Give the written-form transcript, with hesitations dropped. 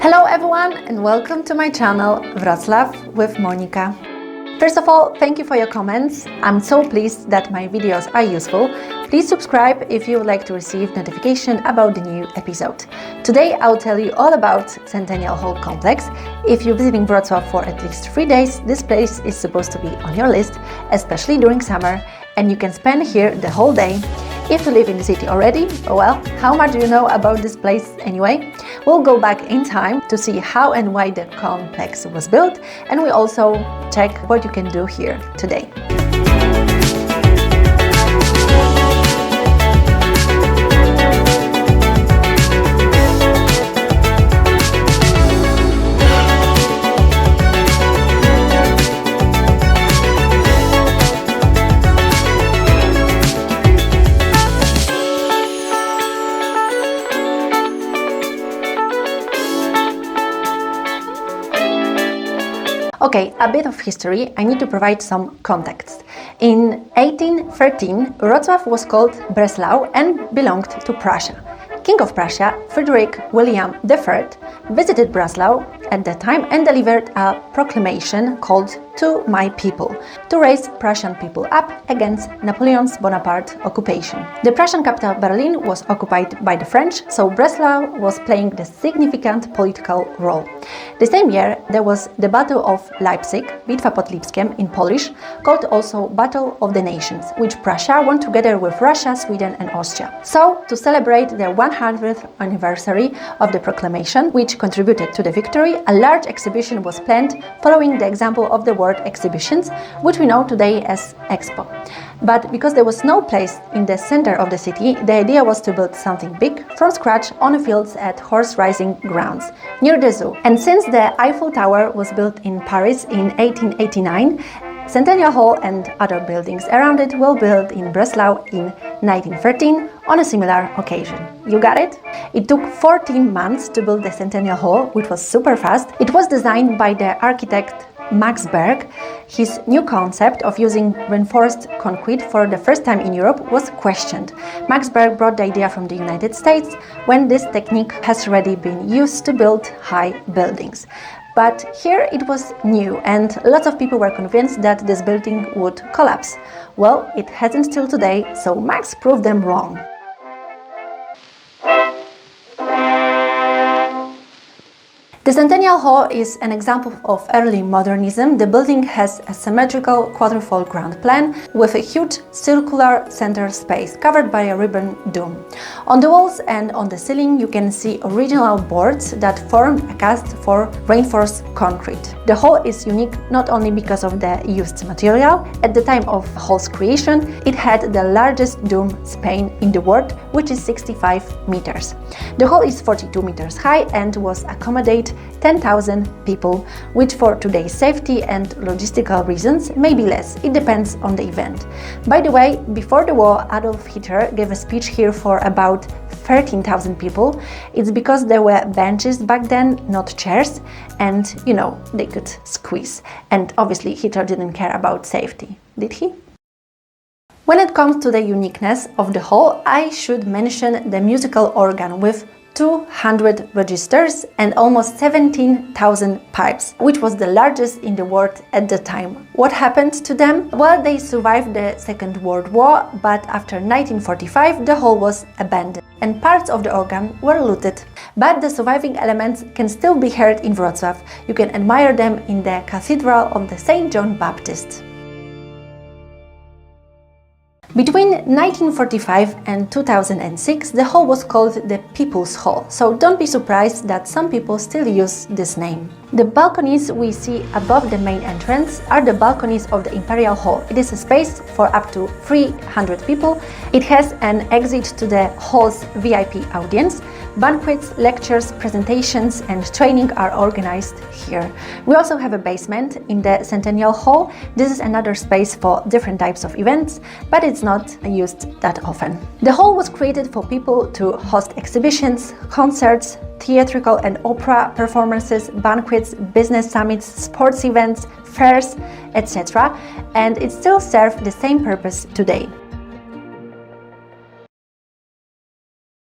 Hello everyone and welcome to my channel Wroclaw with Monika. First of all, thank you for your comments. I'm so pleased that my videos are useful. Please subscribe if you would like to receive notification about the new episode. Today I'll tell you all about Centennial Hall Complex. If you're visiting Wrocław for at least 3 days, this place is supposed to be on your list, especially during summer, and you can spend here the whole day. If you live in the city already, well, how much do you know about this place anyway? We'll go back in time to see how and why the complex was built, and we also check what you can do here today. Okay, a bit of history. I need to provide some context. In 1813, Wrocław was called Breslau and belonged to Prussia. King of Prussia, Frederick William III, visited Breslau at that time and delivered a proclamation called "To My People" to raise Prussian people up against Napoleon's Bonaparte occupation. The Prussian capital Berlin was occupied by the French, so Breslau was playing the significant political role. The same year there was the Battle of Leipzig, Bitwa pod Lipskiem in Polish, called also Battle of the Nations, which Prussia won together with Russia, Sweden and Austria. So, to celebrate the 100th anniversary of the proclamation, which contributed to the victory, a large exhibition was planned following the example of the World Exhibitions, which we know today as Expo. But because there was no place in the center of the city, the idea was to build something big from scratch on the fields at horse racing grounds near the zoo. And since the Eiffel Tower was built in Paris in 1889, Centennial Hall and other buildings around it were built in Breslau in 1913 on a similar occasion. You got it? It took 14 months to build the Centennial Hall, which was super fast. It was designed by the architect Max Berg. His new concept of using reinforced concrete for the first time in Europe was questioned. Max Berg brought the idea from the United States, when this technique has already been used to build high buildings. But here it was new, and lots of people were convinced that this building would collapse. Well, it hasn't till today, so Max proved them wrong. The Centennial Hall is an example of early modernism. The building has a symmetrical quadrufold ground plan with a huge circular center space covered by a ribbon dome. On the walls and on the ceiling you can see original boards that form a cast for reinforced concrete. The hall is unique not only because of the used material. At the time of the hall's creation, it had the largest dome span in the world, which is 65 meters. The hall is 42 meters high and was accommodated 10,000 people, which for today's safety and logistical reasons may be less. It depends on the event. By the way, before the war, Adolf Hitler gave a speech here for about 13,000 people. It's because there were benches back then, not chairs, and they could squeeze. And obviously Hitler didn't care about safety, did he? When it comes to the uniqueness of the hall, I should mention the musical organ with 200 registers and almost 17,000 pipes, which was the largest in the world at the time. What happened to them? Well, they survived the Second World War, but after 1945 the hall was abandoned and parts of the organ were looted. But the surviving elements can still be heard in Wrocław. You can admire them in the Cathedral of the St. John Baptist. Between 1945 and 2006, the hall was called the People's Hall, so don't be surprised that some people still use this name. The balconies we see above the main entrance are the balconies of the Imperial Hall. It is a space for up to 300 people. It has an exit to the hall's VIP audience. Banquets, lectures, presentations and training are organized here. We also have a basement in the Centennial Hall. This is another space for different types of events, but it's not used that often. The hall was created for people to host exhibitions, concerts, theatrical and opera performances, banquets, business summits, sports events, fairs, etc. And it still serves the same purpose today.